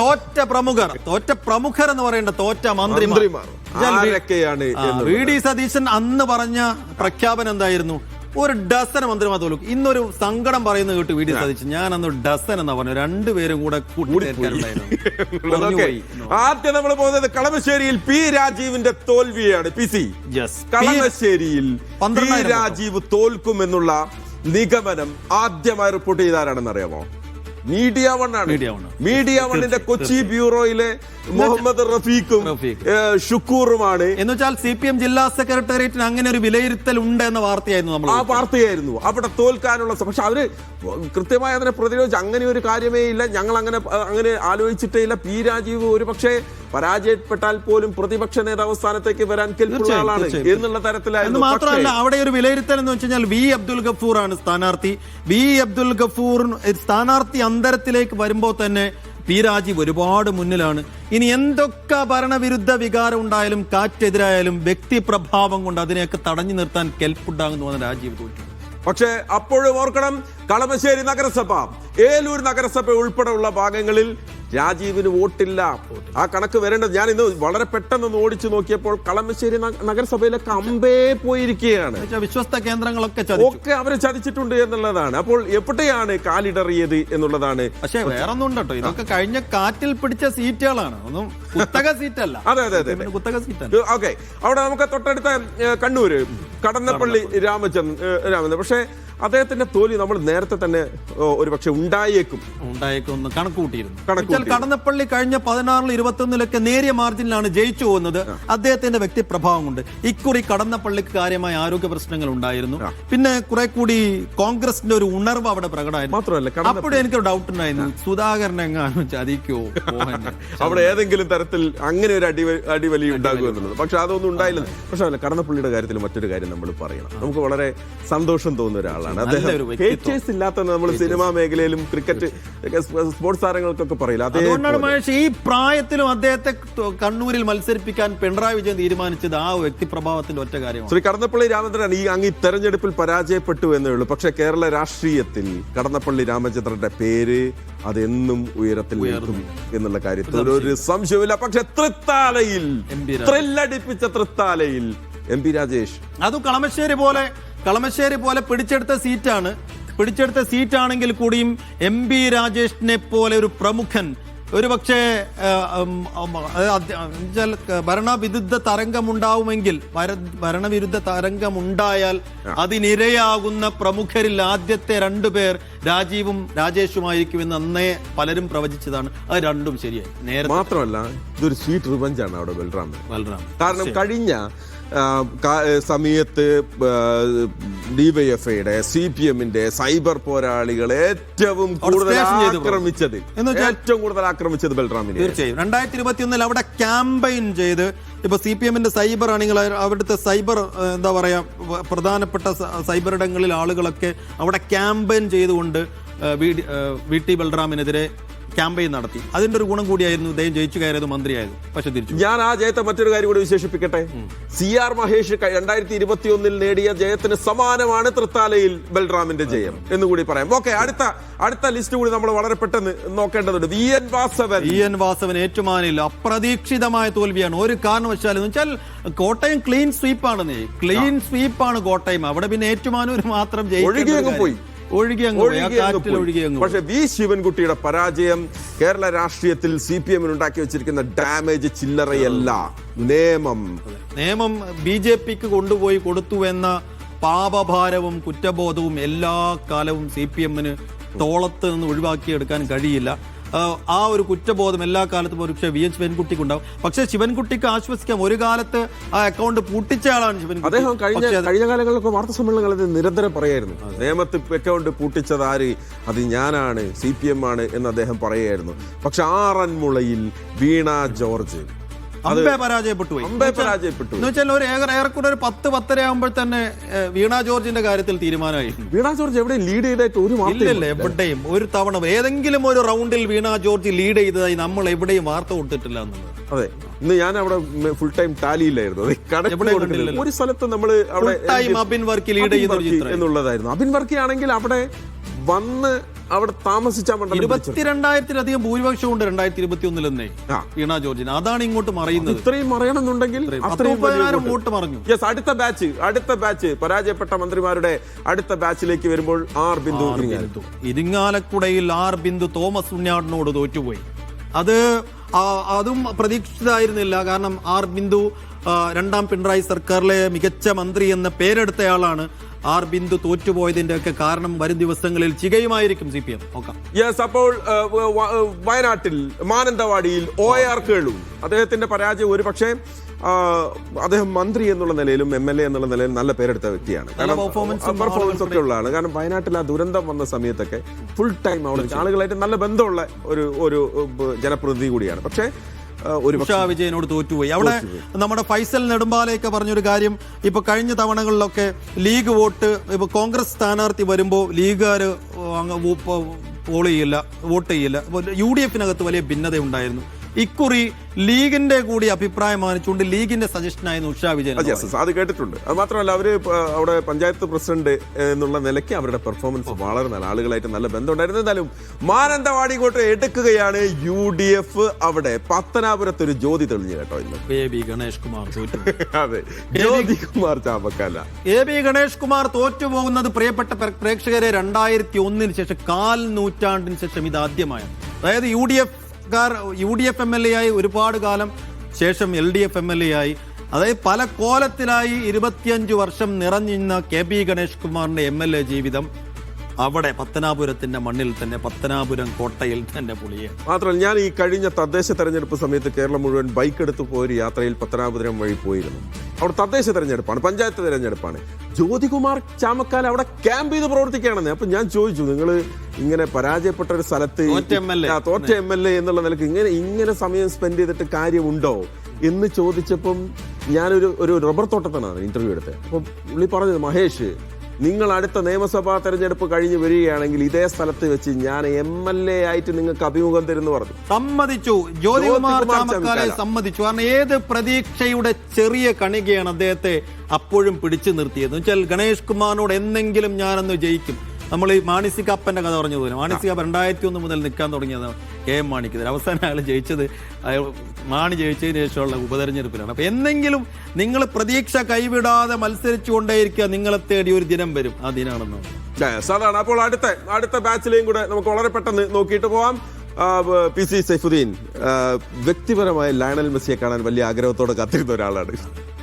തോറ്റ പ്രമുഖർ എന്ന് പറയേണ്ട തോറ്റ മന്ത്രിമാർ വി ഡി സതീശൻ അന്ന് പറഞ്ഞ പ്രഖ്യാപനം എന്തായിരുന്നു? ഒരു ഡസൻ മന്ത്രിമാർ തോലും. ഇന്നൊരു സങ്കടം പറയുന്നത് കേട്ടു വി ഡി സതീശൻ. ഞാൻ അന്ന് ഡസൻ എന്നാ പറഞ്ഞു. രണ്ടുപേരും കൂടെ ആദ്യം നമ്മൾ പോകുന്നത് കളമശ്ശേരിയിൽ പി രാജീവിന്റെ തോൽവിയാണ്. പി സി കളമശ്ശേരിയിൽ പി രാജീവ് തോൽക്കുമെന്നുള്ള നിഗമനം ആദ്യമായി റിപ്പോർട്ട് ചെയ്താരാണെന്ന് അറിയാമോ? മീഡിയ വൺ ആണ്. മീഡിയ വണ്ണിന്റെ കൊച്ചി ബ്യൂറോയിലെ മുഹമ്മദ് റഫീഖും ഷുക്കൂറുമാണ്. എന്ന് വെച്ചാൽ CPM ജില്ലാ സെക്രട്ടേറിയറ്റിന് അങ്ങനെ ഒരു വിലയിരുത്തൽ ഉണ്ട് എന്ന വാർത്തയായിരുന്നു നമ്മൾ. ആ വാർത്തയായിരുന്നു അവിടെ തോൽക്കാനുള്ള. പക്ഷെ അവര് കൃത്യമായി അതിനെ പ്രതിരോധിച്ച് അങ്ങനെ ഒരു കാര്യമേ ഇല്ല, ഞങ്ങൾ അങ്ങനെ ആലോചിച്ചിട്ടേ ഇല്ല. പി രാജീവ് ഒരു പക്ഷേ പരാജയപ്പെട്ടാൽ പോലും പ്രതിപക്ഷ നേതാവ് സ്ഥാനത്തേക്ക് വരാൻ കെൽപ്പുള്ള ആളാണ് എന്നുള്ള തരത്തിലായിരുന്നു. മാത്രമല്ല അവിടെ ഒരു വിലയിരുത്തൽ എന്ന് വെച്ചാൽ വി അബ്ദുൽ ഗഫൂർ ആണ് സ്ഥാനാർത്ഥി. വി അബ്ദുൽ ഗഫൂർ സ്ഥാനാർത്ഥി അന്തരത്തിലേക്ക് വരുമ്പോൾ തന്നെ പി രാജീവ് ഒരുപാട് മുന്നിലാണ്. ഇനി എന്തൊക്കെ ഭരണവിരുദ്ധ വികാരം ഉണ്ടായാലും കാറ്റെതിരായാലും വ്യക്തിപ്രഭാവം കൊണ്ട് അതിനെയൊക്കെ തടഞ്ഞു നിർത്താൻ കെൽപ്പുണ്ടാകുന്നു എന്ന് രാജീവ് തോറ്റു. പക്ഷെ അപ്പോഴും ഓർക്കണം, കളമശ്ശേരി നഗരസഭ, ഏലൂർ നഗരസഭ ഉൾപ്പെടെയുള്ള ഭാഗങ്ങളിൽ രാജീവിന് വോട്ടില്ല. ആ കണക്ക് വരേണ്ടത്. ഞാൻ ഇന്ന് വളരെ പെട്ടെന്ന് ഓടിച്ചു നോക്കിയപ്പോൾ കളമശ്ശേരി നഗരസഭയിലൊക്കെ അമ്പേ പോയിരിക്കുകയാണ്. വിശ്വസ്ത കേന്ദ്രങ്ങളൊക്കെ അവരെ ചതിച്ചിട്ടുണ്ട് എന്നുള്ളതാണ്. അപ്പോൾ എവിടെയാണ് കാലിടറിയത് എന്നുള്ളതാണ്. പക്ഷേ വേറൊന്നും ഉണ്ട് കേട്ടോ, ഇതൊക്കെ കഴിഞ്ഞ കാറ്റിൽ പിടിച്ച സീറ്റുകളാണ്, ഒന്നും കുത്തക സീറ്റല്ല. അതെ കുത്തക സീറ്റല്ല. ഓക്കെ, അവിടെ നമുക്ക് തൊട്ടടുത്ത കണ്ണൂര് കടന്നപ്പള്ളി രാമചന്ദ്രൻ. പക്ഷേ അദ്ദേഹത്തിന്റെ തോൽവി നമ്മൾ നേരത്തെ തന്നെ ഒരുപക്ഷെ ഉണ്ടായേക്കും കണക്കൂട്ടിയിരുന്നു. കടന്നപ്പള്ളി കഴിഞ്ഞ 16 21 നേരിയ മാർജിനിലാണ് ജയിച്ചു പോകുന്നത്. അദ്ദേഹത്തിന്റെ വ്യക്തിപ്രഭാവം കൊണ്ട് ഇക്കുറി കടന്നപ്പള്ളിക്ക് കാര്യമായ ആരോഗ്യ പ്രശ്നങ്ങൾ ഉണ്ടായിരുന്നു. പിന്നെ കുറെ കൂടി കോൺഗ്രസിന്റെ ഒരു ഉണർവ് അവിടെ പ്രകടമായിരുന്നു. മാത്രമല്ല അപ്പോഴും എനിക്കൊരു ഡൗട്ട് ഉണ്ടായിരുന്നു, സുധാകരൻ എങ്ങാനും ചതിക്കോ അവിടെ ഏതെങ്കിലും തരത്തിൽ അങ്ങനെ ഒരു അടിവലി ഉണ്ടാകും എന്നുള്ളത്. പക്ഷെ അതൊന്നും ഉണ്ടായില്ല. പക്ഷെ അല്ല, കടന്നപ്പള്ളിയുടെ കാര്യത്തിൽ മറ്റൊരു കാര്യം നമ്മൾ പറയണം. നമുക്ക് വളരെ സന്തോഷം തോന്നുന്ന ഒരാളാണ് അദ്ദേഹം. ഹേറ്റേഴ്സ് ഇല്ലാത്ത നമ്മൾ സിനിമാ മേഖലയിലും ക്രിക്കറ്റ് സ്പോർട്സ് താരങ്ങൾക്കൊക്കെ പറയില്ല. അതുകൊണ്ടാണ് മഹേഷ് ഈ പ്രായത്തിലും അദ്ദേഹത്തെ കണ്ണൂരിൽ മത്സരിപ്പിക്കാൻ പിണറായി വിജയൻ തീരുമാനിച്ചത് ആ വ്യക്തിപ്രഭാവത്തിന്റെ ഒറ്റ കാര്യമാണ്. ശ്രീ കടന്നപ്പള്ളി രാമചന്ദ്രൻ ഈ തെരഞ്ഞെടുപ്പിൽ പരാജയപ്പെട്ടു എന്നേ ഉള്ളൂ. പക്ഷെ കേരള രാഷ്ട്രീയത്തിൽ കടന്നപ്പള്ളി രാമചന്ദ്രന്റെ പേര് അതെന്നും ഉയരത്തിൽ നിൽക്കും എന്നുള്ള കാര്യത്തിൽ ഒരു സംശയമില്ല. പക്ഷെ തൃത്താലയിൽ ത്രില്ലടിപ്പിച്ച തൃത്താലയിൽ MP രാജേഷ്, അതും കളമശ്ശേരി പോലെ പിടിച്ചെടുത്ത സീറ്റാണെങ്കിൽ കൂടിയും MP രാജേഷിനെ പോലെ ഒരു പ്രമുഖൻ, ഒരുപക്ഷെ ഭരണവിരുദ്ധ തരംഗമുണ്ടാവുമെങ്കിൽ, ഭരണവിരുദ്ധ തരംഗമുണ്ടായാൽ അതിനിരയാകുന്ന പ്രമുഖരിൽ ആദ്യത്തെ 2 പേർ രാജീവും രാജേഷുമായിരിക്കുമെന്ന് അന്നേ പലരും പ്രവചിച്ചതാണ്. അത് രണ്ടും ശരിയായി. നേരെ മാത്രമല്ല ഇതൊരു സ്വീറ്റ് റിവഞ്ചാണ് അവിടെ ബൽറാം. കാരണം കഴിഞ്ഞ സമയത്ത് DYFIയുടെ CPMന്റെ സൈബർ പോരാളികളെ ഏറ്റവും കൂടുതൽ ആക്രമിച്ചത് ബൽറാമിനെ. തീർച്ചയായും 2021 അവിടെ ക്യാമ്പയിൻ ചെയ്ത് ഇപ്പൊ CPMന്റെ സൈബർ അണികൾ, അവിടുത്തെ സൈബർ എന്താ പറയാ പ്രധാനപ്പെട്ട സൈബർ ഇടങ്ങളിൽ ആളുകളൊക്കെ അവിടെ ക്യാമ്പയിൻ ചെയ്തുകൊണ്ട് VT ബൽറാമിനെതിരെ ക്യാമ്പയിൻ നടത്തി. അതിന്റെ ഒരു ഗുണം കൂടിയായിരുന്നു ഇദ്ദേഹം ജയിച്ചു കയറിയത്, മന്ത്രിയായത്. പക്ഷെ തിരിച്ചു. ഞാൻ ആ ജയത്തെ മറ്റൊരു കാര്യം കൂടി വിശേഷിപ്പിക്കട്ടെ. CR മഹേഷ് 2021 നേടിയ ജയത്തിന് സമാനമാണ് തൃത്താലയിൽ ബൽറാമിന്റെ ജയം എന്നുകൂടി പറയാം. ഓക്കെ, അടുത്ത ലിസ്റ്റ് കൂടി നമ്മൾ വളരെ പെട്ടെന്ന് നോക്കേണ്ടതുണ്ട്. VN വാസവൻ ഏറ്റുമാനിൽ അപ്രതീക്ഷിതമായ തോൽവിയാണ്. ഒരു കാരണവശാലും എന്ന് വെച്ചാൽ കോട്ടയം ക്ലീൻ സ്വീപ്പാണ് കോട്ടയം. അവിടെ പിന്നെ ഏറ്റുമാനൂർ മാത്രം പോയി. പക്ഷെ V ശിവൻകുട്ടിയുടെ പരാജയം കേരള രാഷ്ട്രീയത്തിൽ CPM ഉണ്ടാക്കി വെച്ചിരിക്കുന്ന ഡാമേജ് ചില്ലറയല്ല. നിയമം BJPക്ക് കൊണ്ടുപോയി കൊടുത്തു എന്ന പാപഭാരവും കുറ്റബോധവും എല്ലാ കാലവും CPMന് തോളത്ത് നിന്ന് ഒഴിവാക്കിയെടുക്കാൻ കഴിയില്ല. ആ ഒരു കുറ്റബോധം എല്ലാ കാലത്തും ഒരുപക്ഷെ VN ശിവൻകുട്ടിക്ക് ഉണ്ടാവും. പക്ഷെ ശിവൻകുട്ടിക്ക് ആശ്വസിക്കാം, ഒരു കാലത്ത് ആ അക്കൗണ്ട് പൂട്ടിച്ച ആളാണ് ശിവൻകുട്ടി. അദ്ദേഹം കഴിഞ്ഞ കാലങ്ങളിലൊക്കെ വാർത്താ സമ്മേളനങ്ങളിൽ നിരന്തരം പറയായിരുന്നു, നിയമത്തിൽ അക്കൗണ്ട് പൂട്ടിച്ചത് ആര്, അത് ഞാനാണ്, CPM ആണ് എന്ന് അദ്ദേഹം പറയായിരുന്നു. പക്ഷെ ആറന്മുളയിൽ വീണ ജോർജ് പരാജയപ്പെട്ടു എന്ന് വെച്ചാൽ ഏറെക്കൂടെ ഒരു 10-10:30 ആകുമ്പോൾ തന്നെ വീണ ജോർജിന്റെ കാര്യത്തിൽ തീരുമാനമായി. വീണ ജോർജ് എവിടെ ലീഡ് ചെയ്തിട്ട് ഇല്ലല്ലേ? എവിടെയും ഒരു തവണ ഏതെങ്കിലും ഒരു റൗണ്ടിൽ വീണ ജോർജ് ലീഡ് ചെയ്തതായി നമ്മൾ എവിടെയും വാർത്ത കൊടുത്തിട്ടില്ല എന്നുള്ളത്. അതെ, ഇന്ന് ഞാൻ അവിടെ ഫുൾ ടൈം ടാലിയില്ലായിരുന്നു. ഒരു സ്ഥലത്ത് നമ്മൾ അവിടെ അബിൻ വർക്കി ലീഡ് ചെയ്യുന്ന എന്നുള്ളതായിരുന്നു. അബിൻ വർക്കി ആണെങ്കിൽ അവിടെ വന്ന് അവിടെ താമസിച്ച മണ്ഡലം 22,000-ലധികം ഭൂരിപക്ഷം ഉണ്ട് 2021 തന്നെ വീണ ജോർജിന്. അതാണ് ഇങ്ങോട്ട് മറയുന്നത്. ഇത്രയും മറയണമെന്നുണ്ടെങ്കിൽ വോട്ട് മറഞ്ഞു. യെസ്, അടുത്ത ബാച്ച് പരാജയപ്പെട്ട മന്ത്രിമാരുടെ അടുത്ത ബാച്ചിലേക്ക് വരുമ്പോൾ ആർ ബിന്ദു ഇരിങ്ങാലക്കുടയിൽ ആർ ബിന്ദു തോമസ് ഉണ്ണിയാടിനോട് തോറ്റുപോയി. അതും പ്രതീക്ഷിച്ചതായിരുന്നില്ല. കാരണം ആർ ബിന്ദു രണ്ടാം പിണറായി സർക്കാരിലെ മികച്ച മന്ത്രി എന്ന പേരെടുത്തയാളാണ്. ആർ ബിന്ദു തോറ്റുപോയതിന്റെ ഒക്കെ കാരണം വരും ദിവസങ്ങളിൽ ചികയുമായിരിക്കും CPM. യെസ്, അപ്പോൾ വയനാട്ടിൽ മാനന്തവാടിയിൽ OAR കേളു അദ്ദേഹത്തിന്റെ പരാജയം ഒരു പക്ഷേ അദ്ദേഹം മന്ത്രി എന്നുള്ള നിലയിലും MLA എന്നുള്ള നിലയിലും നല്ല പേരെടുത്ത വ്യക്തിയാണ്. പെർഫോമൻസ് ഒക്കെ ഉള്ളതാണ്. കാരണം വയനാട്ടിൽ ആ ദുരന്തം വന്ന സമയത്തൊക്കെ ഫുൾ ടൈം അവിടെ ആളുകളായിട്ട് നല്ല ബന്ധമുള്ള ഒരു ജനപ്രതിനിധി കൂടിയാണ്. പക്ഷേ ഉഷാ വിജയനോട് തോറ്റുപോയി. അവിടെ നമ്മുടെ ഫൈസൽ നെടുമ്പാലയൊക്കെ പറഞ്ഞൊരു കാര്യം, ഇപ്പൊ കഴിഞ്ഞ തവണകളിലൊക്കെ ലീഗ് വോട്ട് ഇപ്പൊ കോൺഗ്രസ് സ്ഥാനാർത്ഥി വരുമ്പോൾ ലീഗുകാർ വോട്ട് ചെയ്യില്ല. UDF-നകത്ത് വലിയ ഭിന്നത ഉണ്ടായിരുന്നു. ഇക്കുറി ലീഗിന്റെ കൂടി അഭിപ്രായം മാനിച്ചുകൊണ്ട് ലീഗിന്റെ സജഷനായിരുന്നു ഉഷാ വിജയൻ. അത് കേട്ടിട്ടുണ്ട്. അത് മാത്രമല്ല, അവര് അവിടെ പഞ്ചായത്ത് പ്രസിഡന്റ് എന്നുള്ള നിലയ്ക്ക് അവരുടെ പെർഫോമൻസ് വളരെ നല്ല ആളുകളായിട്ട് നല്ല ബന്ധമുണ്ടായിരുന്നു. എന്തായാലും മാനന്തവാടി ഇങ്ങോട്ട് എടുക്കുകയാണ് UDF. അവിടെ പത്തനാപുരത്ത് ഒരു ജ്യോതി തെളിഞ്ഞു കേട്ടോ ഇന്ന്. AB ഗണേഷ് കുമാർ അതെ, ജ്യോതികുമാർ ചാമക്കാല. AB ഗണേഷ് കുമാർ തോറ്റുപോകുന്നത് പ്രിയപ്പെട്ട പ്രേക്ഷകരെ 2001 ശേഷം 4 നൂറ്റാണ്ടിന് ശേഷം ഇതാദ്യമാണ്. അതായത് UDF MLA ആയി ഒരുപാട് കാലം ശേഷം LDF MLA ആയി, അതായത് പല കോലത്തിലായി 25 വർഷം നിറഞ്ഞിരുന്ന KB ഗണേഷ് കുമാറിന്റെ MLA ജീവിതം അവിടെ പത്തനാപുരത്തിന്റെ മണ്ണിൽ തന്നെ, പത്തനാപുരം കോട്ടയിൽ തന്നെ പൊളിയെ. മാത്രമല്ല, ഞാൻ ഈ കഴിഞ്ഞ തദ്ദേശ തെരഞ്ഞെടുപ്പ് സമയത്ത് കേരളം മുഴുവൻ ബൈക്ക് എടുത്ത് പോയൊരു യാത്രയിൽ പത്തനാപുരം വഴി പോയിരുന്നു. അവിടെ തദ്ദേശ തെരഞ്ഞെടുപ്പാണ്, പഞ്ചായത്ത് തെരഞ്ഞെടുപ്പാണ്. ജ്യോതികുമാർ ചാമക്കാല അവിടെ ക്യാമ്പ് ചെയ്ത് പ്രവർത്തിക്കുകയാണെന്ന്. അപ്പൊ ഞാൻ ചോദിച്ചു, നിങ്ങൾ ഇങ്ങനെ പരാജയപ്പെട്ട ഒരു സ്ഥലത്ത് തോറ്റ MLA എന്നുള്ള നിലക്ക് ഇങ്ങനെ സമയം സ്പെൻഡ് ചെയ്തിട്ട് കാര്യമുണ്ടോ എന്ന് ചോദിച്ചപ്പം ഞാനൊരു റബ്ബർ തോട്ടത്തിനാണ് ഇന്റർവ്യൂ എടുത്തത്. അപ്പം പുള്ളി പറഞ്ഞത്, മഹേഷ്, നിങ്ങൾ അടുത്ത നിയമസഭാ തെരഞ്ഞെടുപ്പ് കഴിഞ്ഞ് വരികയാണെങ്കിൽ ഇതേ സ്ഥലത്ത് വെച്ച് ഞാൻ MLA ആയിട്ട് നിങ്ങൾക്ക് അഭിമുഖം തരുന്നു പറഞ്ഞു. സമ്മതിച്ചു, ജ്യോതികുമാർ ചാമക്കാലെ സമ്മതിച്ചു. കാരണം ഏത് പ്രതീക്ഷയുടെ ചെറിയ കണികയാണ് അദ്ദേഹത്തെ അപ്പോഴും പിടിച്ചു നിർത്തിയത്. എന്ന് വെച്ചാൽ ഗണേഷ് കുമാറിനോട് എന്തെങ്കിലും ഞാനൊന്ന് ജയിക്കും. നമ്മൾ ഈ മാണിസികപ്പന്റെ കഥ പറഞ്ഞു പോലെ, മാണിസികപ്പൻ 2001 മുതൽ നിൽക്കാൻ തുടങ്ങിയത് KM മാണിക്കെതിരെ. അവസാനം അയാൾ ജയിച്ചത് മാണി ജയിച്ചതിന് ശേഷമുള്ള ഉപതെരഞ്ഞെടുപ്പിലാണ്. അപ്പൊ എന്തെങ്കിലും നിങ്ങൾ പ്രതീക്ഷ കൈവിടാതെ മത്സരിച്ചു കൊണ്ടേയിരിക്കുക, നിങ്ങളെ തേടി ഒരു ദിനം വരും. ആ ദിനാണെന്ന് സാധാരണ. അപ്പോൾ അടുത്ത ബാച്ചിലെയും കൂടെ നമുക്ക് വളരെ പെട്ടെന്ന് നോക്കിയിട്ട് പോവാം. PC സൈഫുദ്ദീൻ വ്യക്തിപരമായ ലയണൽ മെസ്സിയെ കാണാൻ വലിയ ആഗ്രഹത്തോടെ കാത്തിരുന്ന ഒരാളാണ്.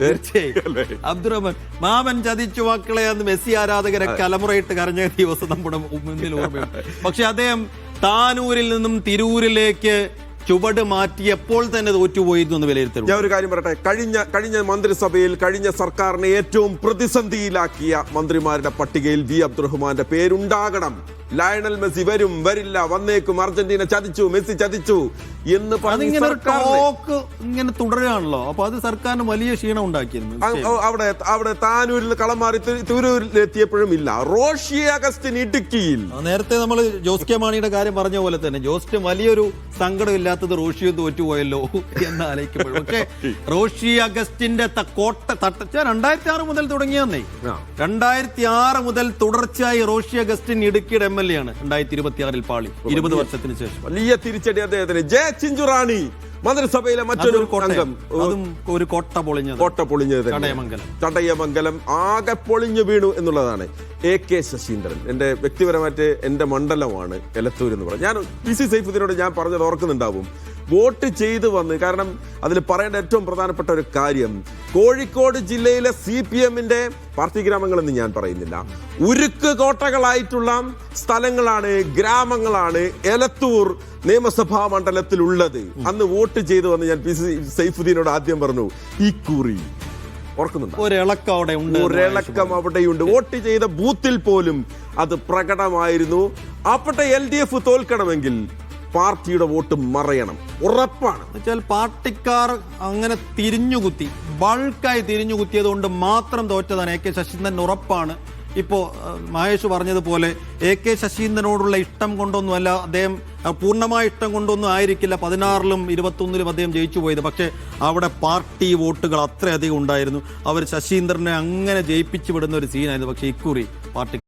തീർച്ചയായും. അബ്ദുറഹ്മാൻ, മാമൻ ചതിച്ചു മക്കളെ എന്ന് മെസ്സി ആരാധകരെ കലമുറയിട്ട് കരഞ്ഞ ദിവസം നമ്മുടെ മുന്നിൽ ഓർമ്മയുണ്ട്. പക്ഷെ അദ്ദേഹം താനൂരിൽ നിന്നും തിരൂരിലേക്ക് ചുവട് മാറ്റിയപ്പോൾ തന്നെ തോറ്റുപോയിരുന്നു എന്ന് വിലയിരുത്തുന്നു. ഞാൻ ഒരു കാര്യം പറയട്ടെ, കഴിഞ്ഞ മന്ത്രിസഭയിൽ കഴിഞ്ഞ സർക്കാരിനെ ഏറ്റവും പ്രതിസന്ധിയിലാക്കിയ മന്ത്രിമാരുടെ പട്ടികയിൽ V അബ്ദുറഹ്മാന്റെ പേരുണ്ടാകണം. ലയണൽ മെസ്സി വരും, വരില്ല, വന്നേക്കും, അർജന്റീന ചതിച്ചു, മെസ്സി ചതിച്ചു എന്ന് ഇങ്ങനെ തുടരുകയാണല്ലോ. അപ്പൊ അത് സർക്കാരിന് വലിയ ക്ഷീണം ഉണ്ടാക്കിയിരുന്നു. അവിടെ താനൂരിൽ കളം മാറി തിരൂരിലെത്തിയപ്പോഴും ഇല്ല. റോഷി അഗസ്റ്റിൻ ഇടുക്കിയിൽ. നേരത്തെ നമ്മൾ ജോസ് കെ മാണിയുടെ കാര്യം പറഞ്ഞ പോലെ തന്നെ ജോസിന് വലിയൊരു സങ്കടം ഇല്ലാത്തത് റോഷിയും തോറ്റുപോയല്ലോ എന്ന് ആലോചിക്കുമ്പോൾ. പക്ഷേ റോഷി അഗസ്റ്റിന്റെ കോട്ട 2006 മുതൽ തുടങ്ങിയെന്നേ. 2006 മുതൽ തുടർച്ചയായി റോഷി അഗസ്റ്റിൻ ഇടുക്കിയുടെ MLA ആണ്. 2026 പാളി, 20 വർഷത്തിന് ശേഷം വലിയ തിരിച്ചടി അദ്ദേഹത്തിന്. ജെ ചിഞ്ചുറാണി മന്ത്രിസഭയിലെ മറ്റൊരു അംഗം, ഒരു കോട്ട പൊളിഞ്ഞത് ചടയമംഗലം ആകെ പൊളിഞ്ഞു വീണു എന്നുള്ളതാണ്. AK ശശീന്ദ്രൻ, എന്റെ വ്യക്തിപരമായിട്ട് എന്റെ മണ്ഡലമാണ് എലത്തൂർ എന്ന് പറഞ്ഞു. ഞാൻ PC സൈഫുദ്ദീനോട് ഞാൻ പറഞ്ഞത് ഓർക്കുന്നുണ്ടാവും. വോട്ട് ചെയ്തു വന്ന്, കാരണം അതിൽ പറയേണ്ട ഏറ്റവും പ്രധാനപ്പെട്ട ഒരു കാര്യം, കോഴിക്കോട് ജില്ലയിലെ CPM-ന്റെ പാർട്ടി ഗ്രാമങ്ങളെന്ന് ഞാൻ പറയുന്നില്ല, ഉരുക്ക് കോട്ടകളായിട്ടുള്ള സ്ഥലങ്ങളാണ്, ഗ്രാമങ്ങളാണ് എലത്തൂർ നിയമസഭാ മണ്ഡലത്തിലുള്ളത്. അന്ന് വോട്ട് ചെയ്തു വന്ന് ഞാൻ PC സൈഫുദ്ദീനോട് ആദ്യം പറഞ്ഞു, ഈ കുറി ഓർക്കുന്നുണ്ട്, ഒരിളക്കം അവിടെയുണ്ട്. വോട്ട് ചെയ്ത ബൂത്തിൽ പോലും അത് പ്രകടമായിരുന്നു. അപ്പോഴത്തെ LDF തോൽക്കണമെങ്കിൽ പാർട്ടിയുടെ വോട്ട് മറയണം, ഉറപ്പാണ്. എന്നുവെച്ചാൽ പാർട്ടിക്കാർ അങ്ങനെ തിരിഞ്ഞുകുത്തി, ബൾക്കായി തിരിഞ്ഞുകുത്തിയത് കൊണ്ട് മാത്രം തോറ്റതാണ് AK ശശീന്ദ്രൻ, ഉറപ്പാണ്. ഇപ്പോ മഹേഷ് പറഞ്ഞതുപോലെ AK ശശീന്ദ്രനോടുള്ള ഇഷ്ടം കൊണ്ടൊന്നുമല്ല, അദ്ദേഹം പൂർണ്ണമായ ഇഷ്ടം കൊണ്ടൊന്നും ആയിരിക്കില്ല 16ലും 21ലും അദ്ദേഹം ജയിച്ചു പോയത്. പക്ഷെ അവിടെ പാർട്ടി വോട്ടുകൾ അത്രയധികം ഉണ്ടായിരുന്നു. അവർ ശശീന്ദ്രനെ അങ്ങനെ ജയിപ്പിച്ചു വിടുന്ന ഒരു സീനായിരുന്നു. പക്ഷെ ഇക്കുറി പാർട്ടി